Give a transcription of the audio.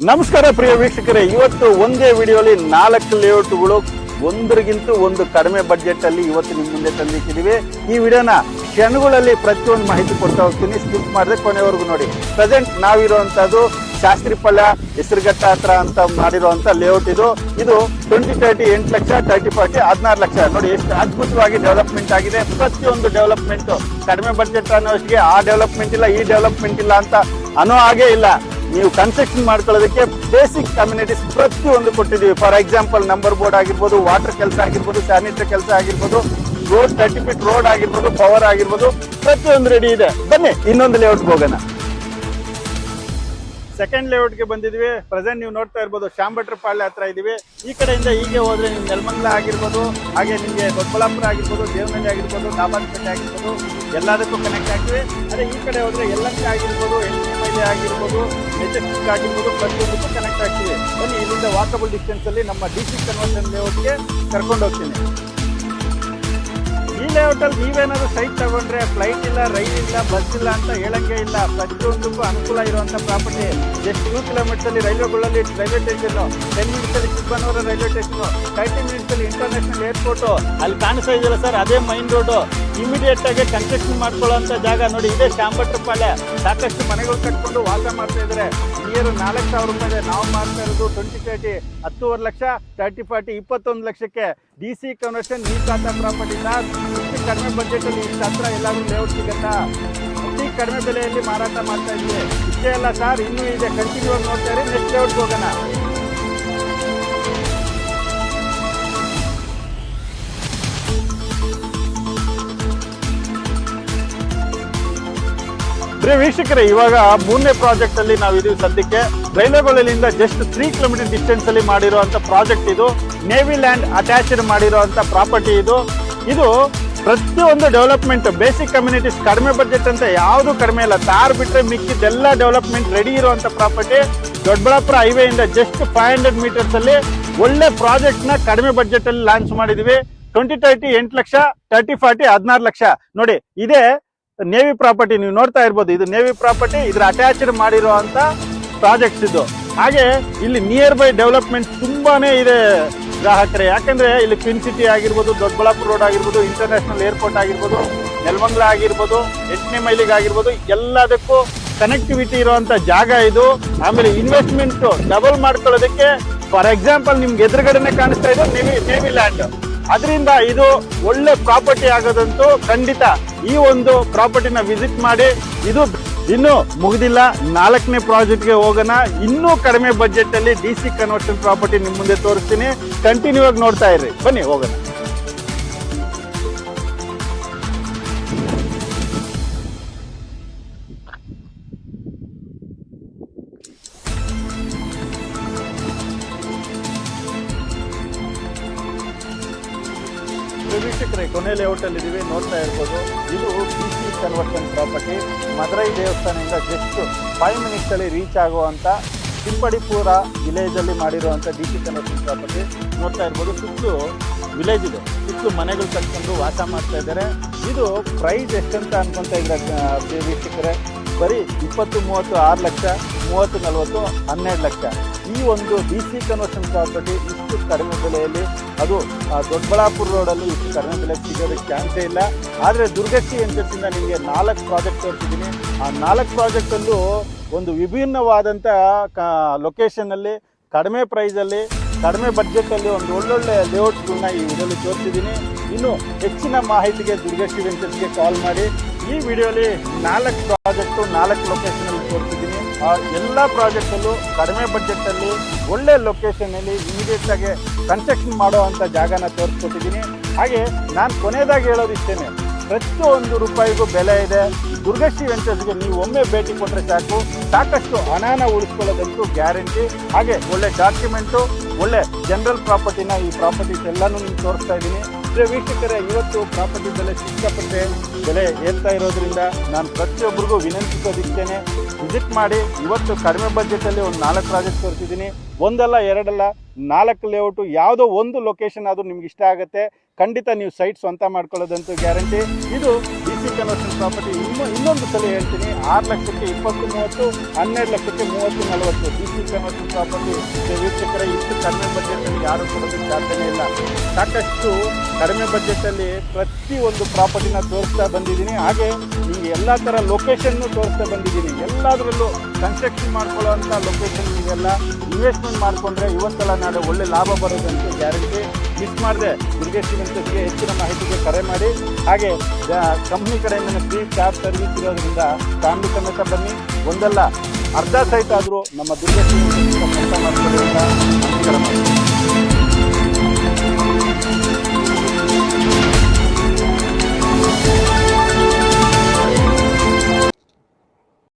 ನಮಸ್ಕಾರ ಪ್ರಿಯ ವೀಕ್ಷಕರೇ, ಇವತ್ತು ಒಂದೇ ವಿಡಿಯೋಲಿ 4 ಲೇಔಟ್ಗಳು ಒಂದರಿಗಿಂತ ಒಂದು ಕಡಿಮೆ ಬಡ್ಜೆಟ್ ಅಲ್ಲಿ ಇವತ್ತು ನಿಮ್ಮ ಮುಂದೆ ತಂದಿಟ್ಟಿದ್ದೀವಿ. ಈ ವಿಡಿಯೋನ ಕ್ಷಣಗಳಲ್ಲಿ ಪ್ರತಿಯೊಂದು ಮಾಹಿತಿ ಕೊಡ್ತಾ ಹೋಗ್ತೀನಿ, ಸ್ಕಿಪ್ ಮಾಡದೆ ಕೊನೆವರೆಗೂ ನೋಡಿ. ಪ್ರೆಸೆಂಟ್ ನಾವಿರುವಂತದ್ದು ಶಾಸ್ತ್ರಿಪಳ್ಳ ಹೆಸರುಘಟ್ಟ ಹತ್ರ ಅಂತ ಮಾಡಿರುವಂತ ಲೇಔಟ್ ಇದು 20-30 8 ಲಕ್ಷ, 30-40 16 ಲಕ್ಷ. ನೋಡಿ ಎಷ್ಟು ಅದ್ಭುತವಾಗಿ ಡೆವಲಪ್ಮೆಂಟ್ ಆಗಿದೆ. ಪ್ರತಿಯೊಂದು ಡೆವಲಪ್ಮೆಂಟ್ ಕಡಿಮೆ ಬಡ್ಜೆಟ್ ಅನ್ನೋಷ್ಟಿಗೆ ಆ ಡೆವಲಪ್ಮೆಂಟ್ ಇಲ್ಲ, ಈ ಡೆವಲಪ್ಮೆಂಟ್ ಇಲ್ಲ ಅಂತ ಅನ್ನೋ ಹಾಗೆ ಇಲ್ಲ. ನೀವು ಕನ್ಸ್ಟ್ರಕ್ಷನ್ ಮಾಡ್ಕೊಳ್ಳೋದಕ್ಕೆ ಬೇಸಿಕ್ ಕಮ್ಯುನಿಟೀಸ್ ಪ್ರತಿಯೊಂದು ಕೊಟ್ಟಿದ್ದೀವಿ. ಫಾರ್ ಎಕ್ಸಾಂಪಲ್ ನಂಬರ್ ಬೋರ್ಡ್ ಆಗಿರ್ಬೋದು, ವಾಟರ್ ಕೆಲಸ ಆಗಿರ್ಬೋದು, ಸ್ಯಾನಿಟರಿ ಕೆಲಸ ಆಗಿರ್ಬೋದು, ರೋಡ್ 30 ಫೀಟ್ ರೋಡ್ ಆಗಿರ್ಬೋದು, ಪವರ್ ಆಗಿರ್ಬೋದು, ಪ್ರತಿಯೊಂದು ರೆಡಿ ಇದೆ. ಬನ್ನಿ ಇನ್ನೊಂದು ಲೇಔಟ್ಗೆ ಹೋಗೋಣ. ಸೆಕೆಂಡ್ ಲೇಔಟ್ಗೆ ಬಂದಿದ್ವಿ. ಪ್ರೆಸೆಂಟ್ ನೀವು ನೋಡ್ತಾ ಇರ್ಬೋದು, ಶಾಂಭಟ್ರಪಾಳ್ಯ ಹತ್ರ ಇದೀವಿ. ಈ ಕಡೆಯಿಂದ ಹೀಗೆ ಹೋದ್ರೆ ನೀವು ನೆಲಮಂಗಲ ಆಗಿರ್ಬೋದು, ಹಾಗೆ ನಿಮಗೆ ದೊಡ್ಡಬಳ್ಳಾಪುರ ಆಗಿರ್ಬೋದು, ದೇವನಹಳ್ಳಿ ಆಗಿರ್ಬೋದು, ದಾಬಾಸ್ಪೇಟೆ ಆಗಿರ್ಬೋದು, ಎಲ್ಲದಕ್ಕೂ ಕನೆಕ್ಟ್ ಆಗ್ತೀವಿ. ಅದೇ ಈ ಕಡೆ ಹೋದ್ರೆ ಯಲ್ಲಂಕ ಆಗಿರ್ಬೋದು, ಎಣ್ಣೆಮೈಲಿ ಆಗಿರ್ಬೋದು, ಮೆಜೆಸ್ಟಿಕ್ ಆಗಿರ್ಬೋದು, ಪ್ರತಿಯೊಂದಕ್ಕೂ ಕನೆಕ್ಟ್ ಆಗ್ತೀವಿ. ಬನ್ನಿ ಇಲ್ಲಿಂದ ವಾಕಬಲ್ ಡಿಸ್ಟೆನ್ಸ್ ಅಲ್ಲಿ ನಮ್ಮ DC ಕನ್ವರ್ಷನ್ ಲೇಔಟ್ಗೆ ಕರ್ಕೊಂಡು ಹೋಗ್ತೀನಿ. ಈ ಲೇಔಟಲ್ಲಿ ನೀವೇನಾದ್ರು ಸೈಟ್ ತಗೊಂಡ್ರೆ ಫ್ಲೈಟ್ ಇಲ್ಲ, ರೈಲ್ ಇಲ್ಲ, ಬಸ್ ಇಲ್ಲ ಅಂತ ಹೇಳಂಗೆ ಇಲ್ಲ. ಪ್ರತಿಯೊಂದಕ್ಕೂ ಅನುಕೂಲ ಇರುವಂತ ಪ್ರಾಪರ್ಟಿ. ಎಷ್ಟು 2 ಕಿಲೋಮೀಟರ್ಸ್ ಅಲ್ಲಿ ರೈಲ್ವೆಗಳಲ್ಲಿ ರೈಲ್ವೆ ಸ್ಟೇಷನ್, 10 ಮಿನಿಟ್ಸ್ ಅಲ್ಲಿ ಚಿಕ್ಕಬಳ್ಳಾಪುರ ರೈಲ್ವೆ ಸ್ಟೇಷನ್, 30 ಮಿನಿಟ್ಸ್ ಅಲ್ಲಿ ಇಂಟರ್ನ್ಯಾಷನಲ್ ಏರ್ಪೋರ್ಟ್. ಅಲ್ಲಿ ಕಾಣಿಸ್ತಾ ಇದೆಯಲ್ಲ ಸರ್, ಅದೇ ಮೈನ್ ರೋಡ್. ಇಮಿಡಿಯೇಟ್ ಆಗಿ ಕನ್ಸ್ಟ್ರಕ್ಷನ್ ಮಾಡ್ಕೊಳ್ಳುವಂತ ಜಾಗ ನೋಡಿ. ಇದೇ ಶಾಂಭಟ್ರಪಾಳ್ಯ. ಸಾಕಷ್ಟು ಮನೆಗಳು ಕಟ್ಕೊಂಡು ವಾಸ ಮಾಡ್ತಾ ಇದ್ದಾರೆ. ನಿಯರ್ 4,000 ರೂಪಾಯಿ ಇದೆ. ನಾವು ಮಾಡ್ತಾ ಇರೋದು 20-30 10.5 ಲಕ್ಷ, 30-40 21 ಲಕ್ಷಕ್ಕೆ DC ಕನ್ವರ್ಷನ್ ಈ ಖಾತಾ ಪ್ರಾಪರ್ಟಿ. ಇಷ್ಟು ಕಡಿಮೆ ಬಜೆಟ್ ಅಲ್ಲಿ ಇಷ್ಟು ಹತ್ರ ಎಲ್ಲಾದ್ರೂ ಲೇಔಟ್ ಸಿಗತ್ತಾ? ಅತಿ ಕಡಿಮೆ ಬೆಲೆಯಲ್ಲಿ ಮಾರಾಟ ಮಾಡ್ತಾ ಇದ್ವಿ. ಇಷ್ಟೇ ಅಲ್ಲ ಸರ್, ಇನ್ನೂ ಇದೆ. ಕಂಟಿನ್ಯೂ ಆಗಿ ನೋಡ್ತಾ ಇರಿ. ನೆಕ್ಸ್ಟ್ ಲೇಔಟ್ಗೆ ಹೋಗೋಣ. ವೀಕ್ಷಕರೇ, ಇವಾಗ 3ನೇ ಪ್ರಾಜೆಕ್ಟ್ ಅಲ್ಲಿ ನಾವು ಇದೀವಿ. ಸದ್ಯಕ್ಕೆ ರೈಲ್ವೆಗಳಿಂದ ಜಸ್ಟ್ 3 ಕಿಲೋಮೀಟರ್ ಡಿಸ್ಟೆನ್ಸ್ ಅಲ್ಲಿ ಮಾಡಿರುವಂತ ಪ್ರಾಜೆಕ್ಟ್ ಇದು. ನೇವಿ ಲ್ಯಾಂಡ್ ಅಟ್ಯಾಚ್ಡ್ ಮಾಡಿರುವಂತ ಪ್ರಾಪರ್ಟಿ ಇದು. ಪ್ರತಿಯೊಂದು ಡೆವಲಪ್ಮೆಂಟ್, ಬೇಸಿಕ್ ಕಮ್ಯುನಿಟೀಸ್, ಕಡಿಮೆ ಬಜೆಟ್ ಅಂತ ಯಾವುದು ಕಡಿಮೆ ಇಲ್ಲ. ತಾರ್ ಬಿಟ್ರೆ ಮಿಕ್ಕಿದ್ದೆಲ್ಲ ಡೆವಲಪ್ಮೆಂಟ್ ರೆಡಿ ಇರುವಂತ ಪ್ರಾಪರ್ಟಿ. ದೊಡ್ಡಬಳ್ಳಾಪುರ ಹೈವೇ ಇಂದ ಜಸ್ಟ್ 500 ಮೀಟರ್ಸ್ ಅಲ್ಲಿ ಒಳ್ಳೆ ಪ್ರಾಜೆಕ್ಟ್ ನ ಕಡಿಮೆ ಬಜೆಟ್ ಅಲ್ಲಿ ಲಾಂಚ್ ಮಾಡಿದೀವಿ. 20-30 8 ಲಕ್ಷ, 30-40 16 ಲಕ್ಷ. ನೋಡಿ ಇದೇ ನೇವಿ ಪ್ರಾಪರ್ಟಿ. ನೀವು ನೋಡ್ತಾ ಇರ್ಬೋದು, ಇದು ನೇವಿ ಪ್ರಾಪರ್ಟಿ. ಇದ್ರ ಅಟ್ಯಾಚ್ಡ್ ಮಾಡಿರುವಂತ ಪ್ರಾಜೆಕ್ಟ್ಸ್ ಇದು. ಹಾಗೆ ಇಲ್ಲಿ ನಿಯರ್ ಬೈ ಡೆವಲಪ್ಮೆಂಟ್ ತುಂಬಾನೇ ಇದೆ ಗ್ರಾಹಕರೇ. ಯಾಕಂದ್ರೆ ಇಲ್ಲಿ ಕ್ವೀನ್ ಸಿಟಿ ಆಗಿರ್ಬೋದು, ದೊಡ್ಡಬಳ್ಳಾಪುರ ರೋಡ್ ಆಗಿರ್ಬೋದು, ಇಂಟರ್ನ್ಯಾಷನಲ್ ಏರ್ಪೋರ್ಟ್ ಆಗಿರ್ಬೋದು, ನೆಲಮಂಗಲ ಆಗಿರ್ಬೋದು, ಎಂಟನೇಮೈಲಿಗೆ ಆಗಿರ್ಬೋದು, ಎಲ್ಲದಕ್ಕೂ ಕನೆಕ್ಟಿವಿಟಿ ಇರುವಂತ ಜಾಗ ಇದು. ಆಮೇಲೆ ಇನ್ವೆಸ್ಟ್ಮೆಂಟ್ ಡಬಲ್ ಮಾಡ್ಕೊಳ್ಳೋದಕ್ಕೆ, ಫಾರ್ ಎಕ್ಸಾಂಪಲ್ ನಿಮ್ಗೆ ಎದುರುಗಡೆನೆ ಕಾಣಿಸ್ತಾ ಇದೆ ನೇವಿ ಲ್ಯಾಂಡ್. ಅದರಿಂದ ಇದು ಒಳ್ಳೆ ಪ್ರಾಪರ್ಟಿ ಆಗೋದಂತೂ ಖಂಡಿತ. ಈ ಒಂದು ಪ್ರಾಪರ್ಟಿನ ವಿಸಿಟ್ ಮಾಡಿ. ಇದು ಇನ್ನು ಮುಗಿದಿಲ್ಲ, 4ನೇ ಪ್ರಾಜೆಕ್ಟ್ಗೆ ಹೋಗೋಣ. ಇನ್ನೂ ಕಡಿಮೆ ಬಜೆಟ್ ಅಲ್ಲಿ DC ಕನ್ವರ್ಷನ್ ಪ್ರಾಪರ್ಟಿ ನಿಮ್ ಮುಂದೆ ತೋರಿಸ್ತೀನಿ. ಕಂಟಿನ್ಯೂ ಆಗಿ ನೋಡ್ತಾ ಇರ್ರಿ. ಬನ್ನಿ ಹೋಗೋಣ. ವೀಕ್ಷಕರೇ, ಕೊನೆ ಲೇಔಟ್ ಅಲ್ಲಿ ಇದೀವಿ. ನೋಡ್ತಾ ಇರ್ಬೋದು, ಇದು DC ಕನ್ವರ್ಷನ್ ಪ್ರಾಪರ್ಟಿ. ಮಧುರೈ ದೇವಸ್ಥಾನದಿಂದ ಜಸ್ಟ್ 5 ಮಿನಿಟ್ಸ್ ಅಲ್ಲಿ ರೀಚ್ ಆಗುವಂತ ಸಿಂಪಡಿಪುರ ವಿಲೇಜ್ ಅಲ್ಲಿ ಮಾಡಿರುವಂತ DC ಕನ್ವರ್ಷನ್ ಪ್ರಾಪರ್ಟಿ. ನೋಡ್ತಾ ಇರ್ಬೋದು, ಸುತ್ತಲೂ ವಿಲೇಜ್ ಇದೆ, ಸುತ್ತಲೂ ಮನೆಗಳು ಕಟ್ಕೊಂಡು ವಾಸ ಮಾಡ್ತಾ ಇದ್ದಾರೆ. ಇದು ಪ್ರೈಸ್ ಎಷ್ಟಂತ ಅನ್ಕೊಂತ ಇದ್ರೆ ವೀಕ್ಷಕರೇ, ಬರೀ 20-30 6 ಲಕ್ಷ, 30-40 12 ಲಕ್ಷ. ಈ ಒಂದು DC ಕನ್ವರ್ಷನ್ ಪ್ರಾಪರ್ಟಿ ಇಷ್ಟು ಕಡಿಮೆ ಬೆಲೆಯಲ್ಲಿ, ಅದು ದೊಡ್ಡಬಳ್ಳಾಪುರ ರೋಡಲ್ಲಿ ಇಷ್ಟು ಕಡಿಮೆ ಬೆಲೆ ಸಿಗೋದಕ್ಕೆ ಚಾನ್ಸೇ ಇಲ್ಲ. ಆದರೆ ದುರ್ಗಶ್ರೀ ಎಂಟರ್ಸಿಂದ ನಿಮಗೆ 4 ಪ್ರಾಜೆಕ್ಟ್ ತೋರಿಸಿದ್ದೀನಿ. ಆ 4 ಪ್ರಾಜೆಕ್ಟಲ್ಲೂ ಒಂದು ವಿಭಿನ್ನವಾದಂಥ ಲೊಕೇಶನ್ನಲ್ಲಿ, ಕಡಿಮೆ ಪ್ರೈಸಲ್ಲಿ, ಕಡಿಮೆ ಬಡ್ಜೆಟಲ್ಲಿ ಒಂದು ಒಳ್ಳೊಳ್ಳೆ ಲೇಔಟ್ಗಳನ್ನ ಈ ವಿಡಿಯೋಲಿ ತೋರಿಸಿದ್ದೀನಿ. ಇನ್ನು ಹೆಚ್ಚಿನ ಮಾಹಿತಿಗೆ ದುರ್ಗಶ್ರೀ ವೆಂಚರ್ಸ್ಗೆ ಕಾಲ್ ಮಾಡಿ. ಈ ವಿಡಿಯೋಲಿ 4 ಪ್ರಾಜೆಕ್ಟು 4 ಲೊಕೇಶನಲ್ಲಿ ತೋರಿಸಿದ್ದೀನಿ. ಆ ಎಲ್ಲ ಪ್ರಾಜೆಕ್ಟಲ್ಲೂ ಕಡಿಮೆ ಬಡ್ಜೆಟಲ್ಲಿ, ಒಳ್ಳೆ ಲೊಕೇಶನಲ್ಲಿ ಇಮಿಡಿಯೇಟ್ ಆಗಿ ಕನ್ಸ್ಟ್ರಕ್ಷನ್ ಮಾಡುವಂಥ ಜಾಗನ ತೋರಿಸ್ಕೊಟ್ಟಿದ್ದೀನಿ. ಹಾಗೆ ನಾನು ಕೊನೆಯದಾಗಿ ಹೇಳೋದಿಷ್ಟೇನೆ, ಪ್ರತಿಯೊಂದು ರೂಪಾಯಿಗೂ ಬೆಲೆ ಇದೆ. ದುರ್ಗಶ್ರೀ ವೆಂಚರ್ಸ್ಗೆ ನೀವು ಒಮ್ಮೆ ಭೇಟಿ ಕೊಟ್ಟರೆ ಸಾಕು, ಸಾಕಷ್ಟು ಹಣನ ಉಳಿಸ್ಕೊಳ್ಳೋದಂತೂ ಗ್ಯಾರಂಟಿ. ಹಾಗೆ ಒಳ್ಳೆ ಡಾಕ್ಯುಮೆಂಟು, ಒಳ್ಳೆ ಜನರಲ್ ಪ್ರಾಪರ್ಟಿನ, ಈ ಪ್ರಾಪರ್ಟೀಸ್ ಎಲ್ಲನೂ ನಿಮ್ಗೆ ತೋರಿಸ್ತಾ ಇದ್ದೀನಿ. ವೀಕ್ಷಕರೇ, ಇವತ್ತು ಪ್ರಾಪರ್ಟಿ ಬೆಲೆ ಸಿಕ್ಕಾಪಟ್ಟೆ ಬೆಲೆ ಏರ್ತಾ ಇರೋದ್ರಿಂದ ನಾನು ಪ್ರತಿಯೊಬ್ಬರಿಗೂ ವಿನಂತಿಸೋದಿಷ್ಟೇನೆ, ವಿಸಿಟ್ ಮಾಡಿ. ಇವತ್ತು ಕಡಿಮೆ ಬಜೆಟಲ್ಲಿ ಒಂದು 4 ಪ್ರಾಜೆಕ್ಟ್ ತೋರಿಸಿದ್ದೀನಿ. ಒಂದಲ್ಲ ಎರಡಲ್ಲ 4 ಲೇಔಟು. ಯಾವುದೋ ಒಂದು ಲೊಕೇಶನ್ ಆದರೂ ನಿಮ್ಗೆ ಇಷ್ಟ ಆಗುತ್ತೆ, ಖಂಡಿತ ನೀವು ಸೈಟ್ ಸ್ವಂತ ಮಾಡ್ಕೊಳ್ಳೋದಂತೂ ಗ್ಯಾರಂಟಿ. ಇದು DC ಸಿ ಕನ್ವರ್ಷನ್ ಪ್ರಾಪರ್ಟಿ ಇನ್ನೊಂದು ಸಲ ಹೇಳ್ತೀನಿ, 6 ಲಕ್ಷಕ್ಕೆ 20, 30, 12 ಲಕ್ಷಕ್ಕೆ 30, 40 ಬಿ ಸಿ ಕನ್ವರ್ಷನ್ ಪ್ರಾಪರ್ಟಿ ವೀಕ್ಷಕರೇ. ಇಷ್ಟು ಕಡಿಮೆ ಬಜೆಟಲ್ಲಿ ಯಾರು ಕೊಡೋದಕ್ಕೆ ಸಾಧ್ಯನೇ ಇಲ್ಲ. ಸಾಕಷ್ಟು ಕಡಿಮೆ ಬಜೆಟಲ್ಲಿ ಪ್ರತಿಯೊಂದು ಪ್ರಾಪರ್ಟಿನ ತೋರಿಸ್ತಾ ಬಂದಿದ್ದೀನಿ. ಹಾಗೆ ನಿಮಗೆ ಎಲ್ಲ ಥರ ಲೊಕೇಶನ್ನು ತೋರಿಸ್ತಾ ಬಂದಿದ್ದೀನಿ. ಎಲ್ಲದರಲ್ಲೂ ಕನ್ಸ್ಟ್ರಕ್ಷನ್ ಮಾಡ್ಕೊಳ್ಳೋವಂಥ ಲೊಕೇಶನ್ ಇವೆಲ್ಲ ಇನ್ವೆಸ್ಟ್ಮೆಂಟ್ ಮಾಡಿಕೊಂಡ್ರೆ ಇವತ್ತಲ್ಲ ನಾಳೆ ಒಳ್ಳೆ ಲಾಭ ಬರೋದಂತೂ ಗ್ಯಾರಂಟಿ. ಮಿಸ್ ಮಾಡಿದೆ ದುರ್ಗೇಶ್ ಶ್ರೀಮಂತರಿಗೆ ಹೆಚ್ಚಿನ ಮಾಹಿತಿಗೆ ಕರೆ ಮಾಡಿ. ಹಾಗೆ ಕಂಪ್ನಿ ಕಡೆಯಿಂದ ಫ್ರೀ ಕ್ಯಾಬ್ ಸರ್ವಿಸ್ ಇರೋದ್ರಿಂದ ಫ್ಯಾಮಿಲಿ ಸಮೇತ ಬನ್ನಿ. ಒಂದಲ್ಲ ಅರ್ಧ ಸಹಿತ ಆದರೂ ನಮ್ಮ ದುರ್ಗೇಶ್ ಶ್ರೀಮಂತ ಕೆಲಸ ಮಾಡ್ಕೊಳ್ಳಿ.